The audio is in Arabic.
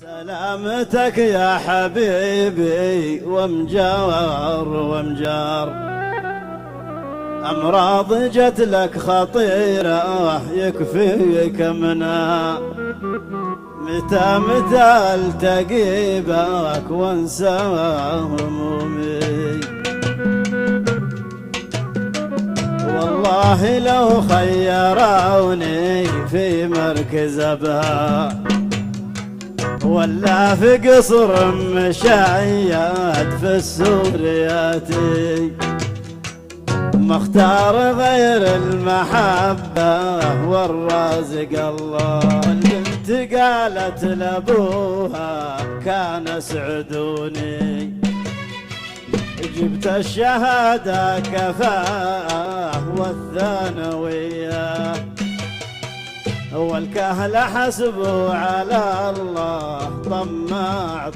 سلامتك يا حبيبي ومجار أمراض جت لك خطيرة يكفيك منها، متى التقي بك وانسى همومي. والله لو خيروني في مركز أبها ولا في قصر مشيد في السورياتي، ما اختار غير المحبة والرازق الله. البنت قالت لابوها كان سعدوني، جبت الشهادة كفاءة والثانوية، والكهل حسبوا على الله طماع.